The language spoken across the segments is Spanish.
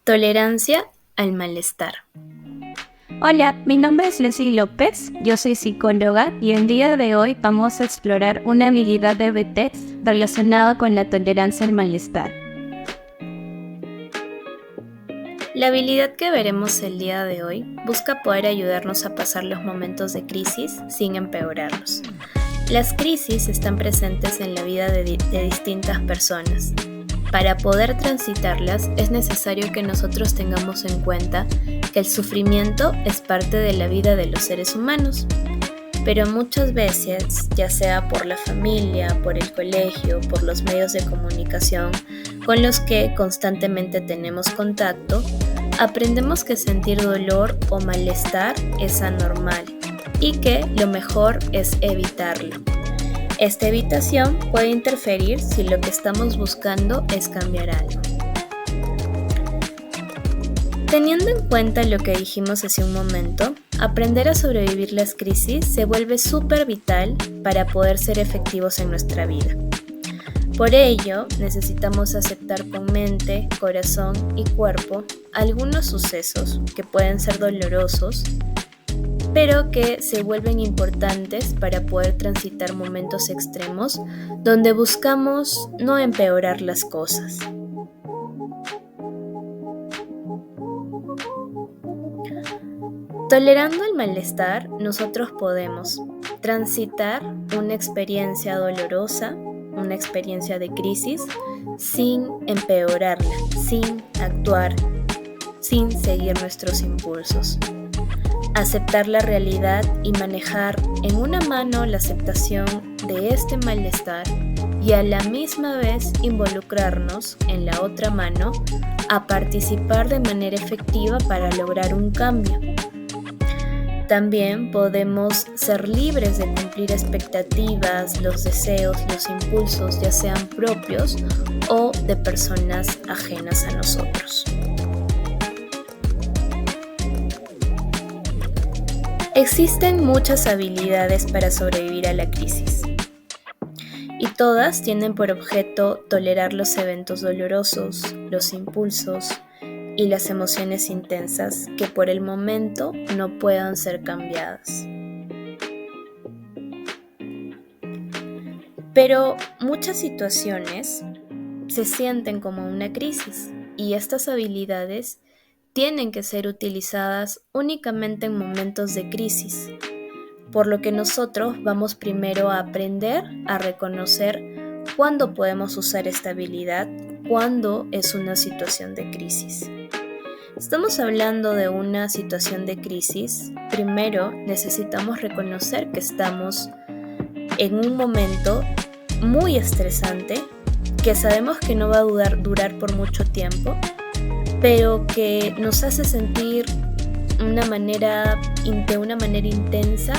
Tolerancia al malestar. Hola, mi nombre es Leslie López, yo soy psicóloga y el día de hoy vamos a explorar una habilidad de BT relacionada con la tolerancia al malestar. La habilidad que veremos el día de hoy busca poder ayudarnos a pasar los momentos de crisis sin empeorarlos. Las crisis están presentes en la vida de distintas personas. Para poder transitarlas es necesario que nosotros tengamos en cuenta que el sufrimiento es parte de la vida de los seres humanos, pero muchas veces, ya sea por la familia, por el colegio, por los medios de comunicación con los que constantemente tenemos contacto, aprendemos que sentir dolor o malestar es anormal y que lo mejor es evitarlo. Esta evitación puede interferir si lo que estamos buscando es cambiar algo. Teniendo en cuenta lo que dijimos hace un momento, aprender a sobrevivir las crisis se vuelve súper vital para poder ser efectivos en nuestra vida. Por ello, necesitamos aceptar con mente, corazón y cuerpo algunos sucesos que pueden ser dolorosos, pero que se vuelven importantes para poder transitar momentos extremos donde buscamos no empeorar las cosas. Tolerando el malestar, nosotros podemos transitar una experiencia dolorosa, una experiencia de crisis, sin empeorarla, sin actuar, sin seguir nuestros impulsos. Aceptar la realidad y manejar en una mano la aceptación de este malestar y a la misma vez involucrarnos en la otra mano a participar de manera efectiva para lograr un cambio. También podemos ser libres de cumplir expectativas, los deseos, los impulsos, ya sean propios o de personas ajenas a nosotros. Existen muchas habilidades para sobrevivir a la crisis y todas tienen por objeto tolerar los eventos dolorosos, los impulsos y las emociones intensas que por el momento no puedan ser cambiadas. Pero muchas situaciones se sienten como una crisis y estas habilidades tienen que ser utilizadas únicamente en momentos de crisis, por lo que nosotros vamos primero a aprender a reconocer cuándo podemos usar esta habilidad, cuándo es una situación de crisis. Estamos hablando de una situación de crisis. Primero necesitamos reconocer que estamos en un momento muy estresante, que sabemos que no va a durar por mucho tiempo, pero que nos hace sentir de una manera intensa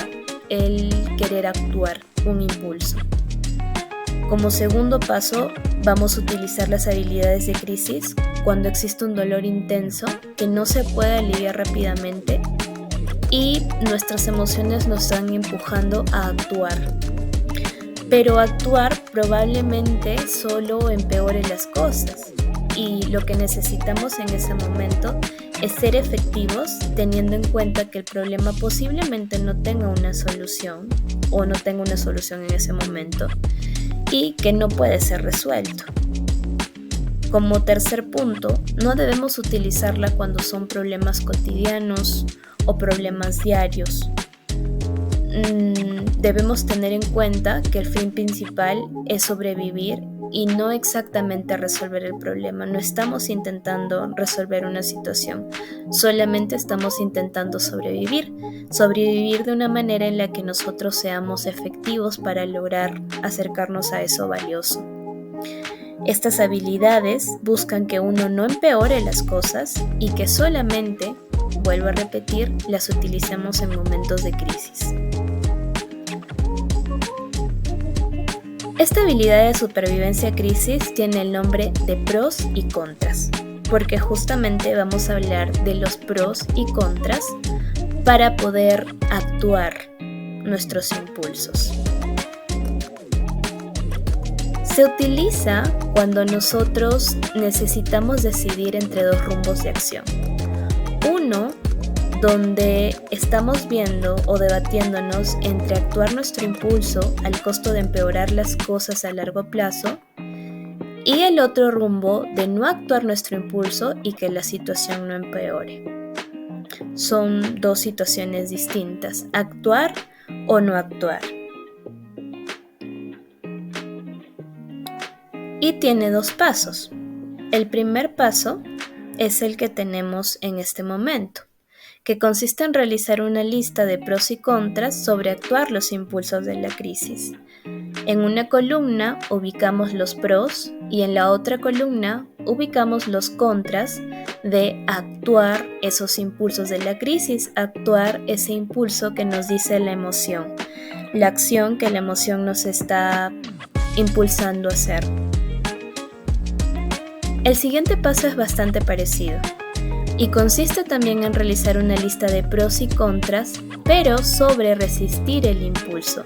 el querer actuar, un impulso. Como segundo paso, vamos a utilizar las habilidades de crisis cuando existe un dolor intenso que no se puede aliviar rápidamente y nuestras emociones nos están empujando a actuar. Pero actuar probablemente solo empeore las cosas. Y lo que necesitamos en ese momento es ser efectivos teniendo en cuenta que el problema posiblemente no tenga una solución o no tenga una solución en ese momento y que no puede ser resuelto. Como tercer punto, no debemos utilizarla cuando son problemas cotidianos o problemas diarios. Debemos tener en cuenta que el fin principal es sobrevivir y no exactamente resolver el problema. No estamos intentando resolver una situación, solamente estamos intentando sobrevivir de una manera en la que nosotros seamos efectivos para lograr acercarnos a eso valioso. Estas habilidades buscan que uno no empeore las cosas y que solamente, vuelvo a repetir, las utilicemos en momentos de crisis. Esta habilidad de supervivencia a crisis tiene el nombre de pros y contras, porque justamente vamos a hablar de los pros y contras para poder actuar nuestros impulsos. Se utiliza cuando nosotros necesitamos decidir entre dos rumbos de acción. Uno, donde estamos viendo o debatiéndonos entre actuar nuestro impulso al costo de empeorar las cosas a largo plazo, y el otro rumbo de no actuar nuestro impulso y que la situación no empeore. Son dos situaciones distintas, actuar o no actuar. Y tiene dos pasos. El primer paso es el que tenemos en este momento, que consiste en realizar una lista de pros y contras sobre actuar los impulsos de la crisis. En una columna ubicamos los pros y en la otra columna ubicamos los contras de actuar esos impulsos de la crisis, actuar ese impulso que nos dice la emoción, la acción que la emoción nos está impulsando a hacer. El siguiente paso es bastante parecido y consiste también en realizar una lista de pros y contras, pero sobre resistir el impulso,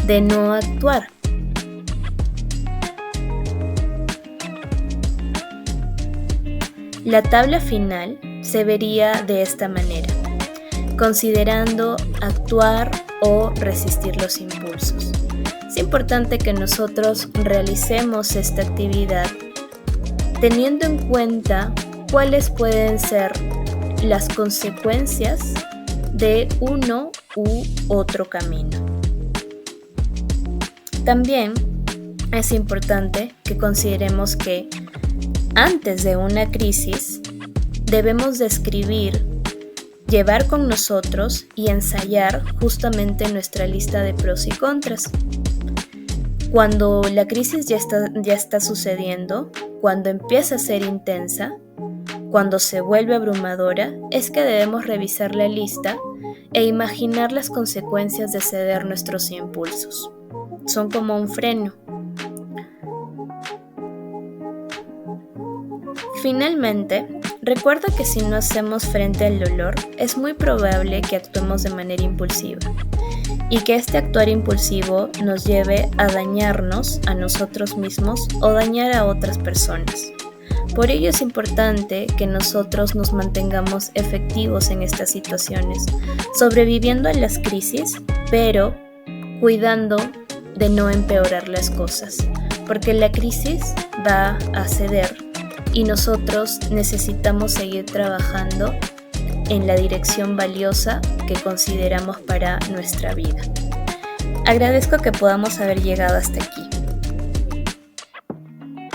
de no actuar. La tabla final se vería de esta manera, considerando actuar o resistir los impulsos. Es importante que nosotros realicemos esta actividad teniendo en cuenta cuáles pueden ser las consecuencias de uno u otro camino. También es importante que consideremos que antes de una crisis debemos describir, llevar con nosotros y ensayar justamente nuestra lista de pros y contras. Cuando la crisis ya está sucediendo, cuando empieza a ser intensa, cuando se vuelve abrumadora, es que debemos revisar la lista e imaginar las consecuencias de ceder nuestros impulsos. Son como un freno. Finalmente, recuerda que si no hacemos frente al dolor, es muy probable que actuemos de manera impulsiva y que este actuar impulsivo nos lleve a dañarnos a nosotros mismos o dañar a otras personas. Por ello es importante que nosotros nos mantengamos efectivos en estas situaciones, sobreviviendo a las crisis, pero cuidando de no empeorar las cosas, porque la crisis va a ceder y nosotros necesitamos seguir trabajando en la dirección valiosa que consideramos para nuestra vida. Agradezco que podamos haber llegado hasta aquí.